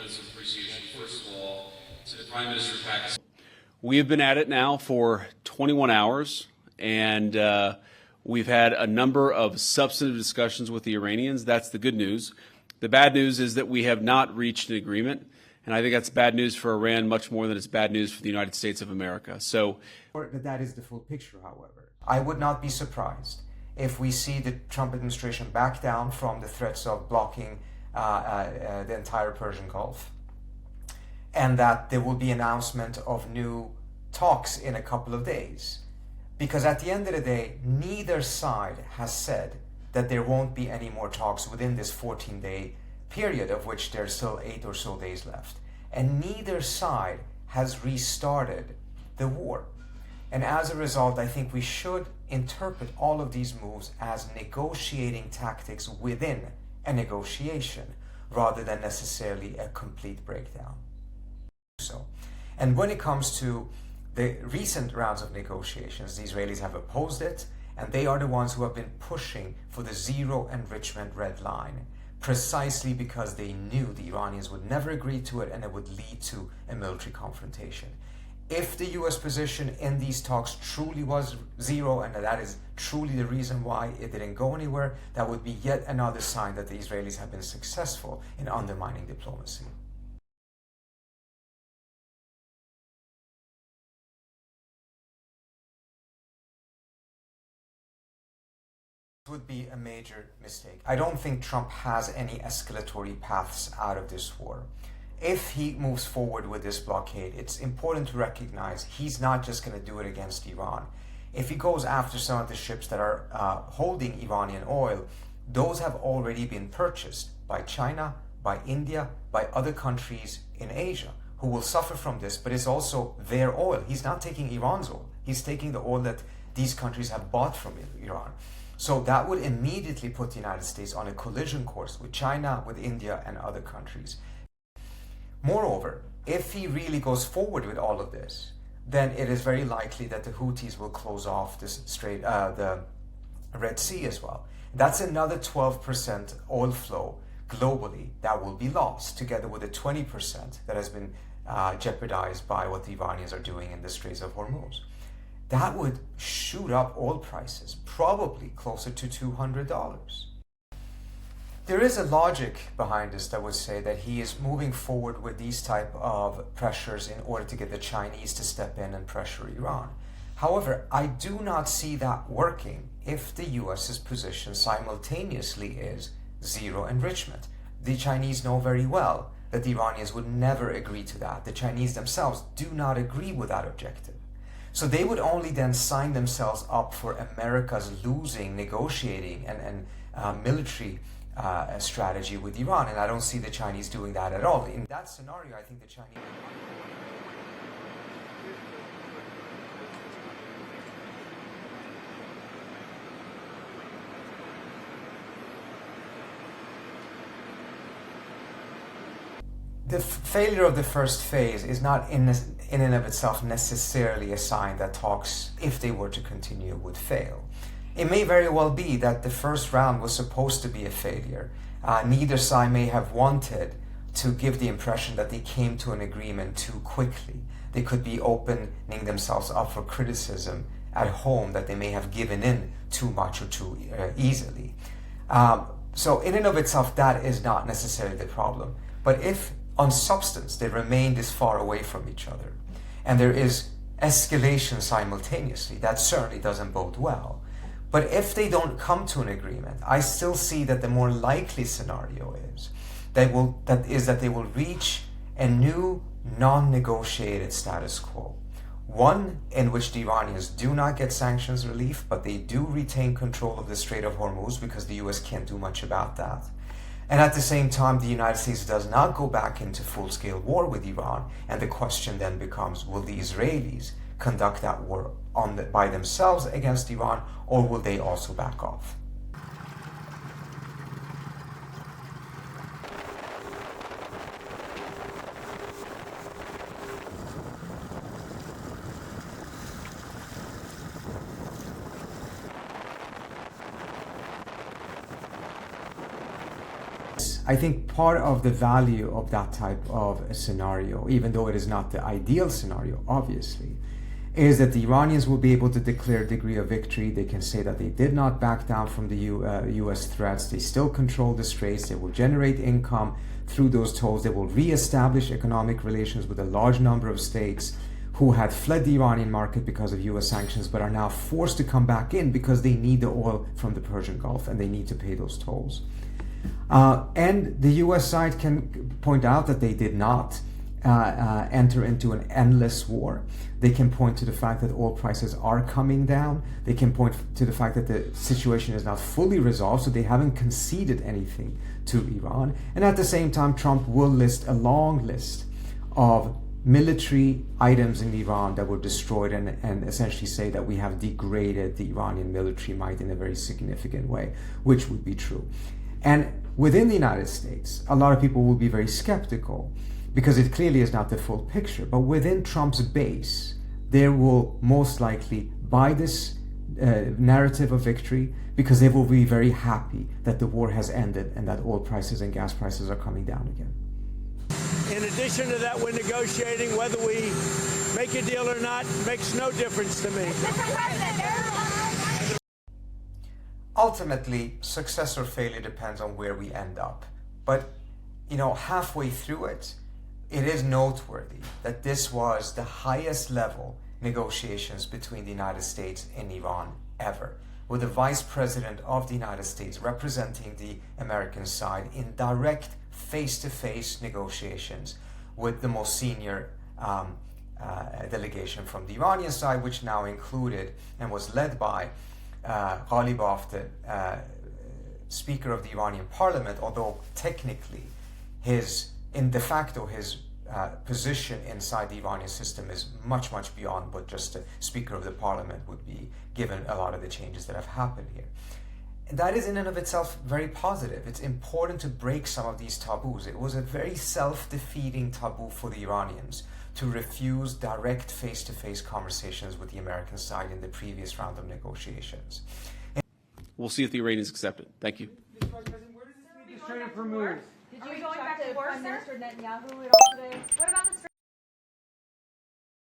sentiments of appreciation, first of all, to the Prime Minister of Pakistan. We have been at it now for 21 hours, and we've had a number of substantive discussions with the Iranians. That's the good news. The bad news is that we have not reached an agreement, and I think that's bad news for Iran much more than it's bad news for the United States of America. So, that is the full picture, however. I would not be surprised if we see the Trump administration back down from the threats of blocking the entire Persian Gulf, and that there will be announcement of new talks in a couple of days. Because at the end of the day, neither side has said that there won't be any more talks within this 14-day period, of which there's still 8 or so days left. And neither side has restarted the war. And as a result, I think we should interpret all of these moves as negotiating tactics within a negotiation, rather than necessarily a complete breakdown. And when it comes to the recent rounds of negotiations, the Israelis have opposed it, and they are the ones who have been pushing for the zero enrichment red line, precisely because they knew the Iranians would never agree to it and it would lead to a military confrontation. If the US position in these talks truly was zero, and that is truly the reason why it didn't go anywhere, that would be yet another sign that the Israelis have been successful in undermining diplomacy. Would be a major mistake. I don't think Trump has any escalatory paths out of this war. If he moves forward with this blockade, it's important to recognize he's not just going to do it against Iran. If he goes after some of the ships that are holding Iranian oil, those have already been purchased by China, by India, by other countries in Asia who will suffer from this, but it's also their oil. He's not taking Iran's oil. He's taking the oil that these countries have bought from Iran. So that would immediately put the United States on a collision course with China, with India, and other countries. Moreover, if he really goes forward with all of this, then it is very likely that the Houthis will close off this the Red Sea as well. That's another 12% oil flow globally that will be lost, together with the 20% that has been jeopardized by what the Iranians are doing in the Strait of Hormuz. That would shoot up oil prices, probably closer to $200. There is a logic behind this that would say that he is moving forward with these type of pressures in order to get the Chinese to step in and pressure Iran. However, I do not see that working if the US's position simultaneously is zero enrichment. The Chinese know very well that the Iranians would never agree to that. The Chinese themselves do not agree with that objective. So they would only then sign themselves up for America's losing, negotiating, and military strategy with Iran. And I don't see the Chinese doing that at all. In that scenario, I think the Chinese... The failure of the first phase is not in and of itself necessarily a sign that talks, if they were to continue, would fail. It may very well be that the first round was supposed to be a failure. Neither side may have wanted to give the impression that they came to an agreement too quickly. They could be opening themselves up for criticism at home that they may have given in too much or too easily. So in and of itself, that is not necessarily the problem. But if on substance they remain this far away from each other, and there is escalation simultaneously, that certainly doesn't bode well. But if they don't come to an agreement, I still see that the more likely scenario is that they will reach a new non-negotiated status quo. One in which the Iranians do not get sanctions relief, but they do retain control of the Strait of Hormuz because the US can't do much about that. And at the same time, the United States does not go back into full-scale war with Iran. And the question then becomes, will the Israelis conduct that war by themselves against Iran, or will they also back off? I think part of the value of that type of a scenario, even though it is not the ideal scenario, obviously, is that the Iranians will be able to declare a degree of victory. They can say that they did not back down from the U.S. threats. They still control the straits. They will generate income through those tolls. They will reestablish economic relations with a large number of states who had fled the Iranian market because of U.S. sanctions, but are now forced to come back in because they need the oil from the Persian Gulf and they need to pay those tolls. And the U.S. side can point out that they did not enter into an endless war. They can point to the fact that oil prices are coming down. They can point to the fact that the situation is not fully resolved, so they haven't conceded anything to Iran. And at the same time, Trump will list a long list of military items in Iran that were destroyed and essentially say that we have degraded the Iranian military might in a very significant way, which would be true. And within the United States, a lot of people will be very skeptical because it clearly is not the full picture. But within Trump's base, they will most likely buy this narrative of victory because they will be very happy that the war has ended and that oil prices and gas prices are coming down again. In addition to that, we're negotiating. Whether we make a deal or not makes no difference to me. Ultimately, success or failure depends on where we end up. But, halfway through it, it is noteworthy that this was the highest level negotiations between the United States and Iran ever, with the Vice President of the United States representing the American side in direct face-to-face negotiations with the most senior delegation from the Iranian side, which now included and was led by Ghalibaf, the Speaker of the Iranian Parliament, although technically in de facto his position inside the Iranian system is much, much beyond what just the Speaker of the Parliament would be, given a lot of the changes that have happened here. And that is in and of itself very positive. It's important to break some of these taboos. It was a very self-defeating taboo for the Iranians to refuse direct face-to-face conversations with the American side in the previous round of negotiations. We'll see if the Iranians accept it. Thank you. Mr. Vice President, where does this lead the Strait of Hormuz? Did you go back to war, sir? Prime Minister Netanyahu at all today? What about the Strait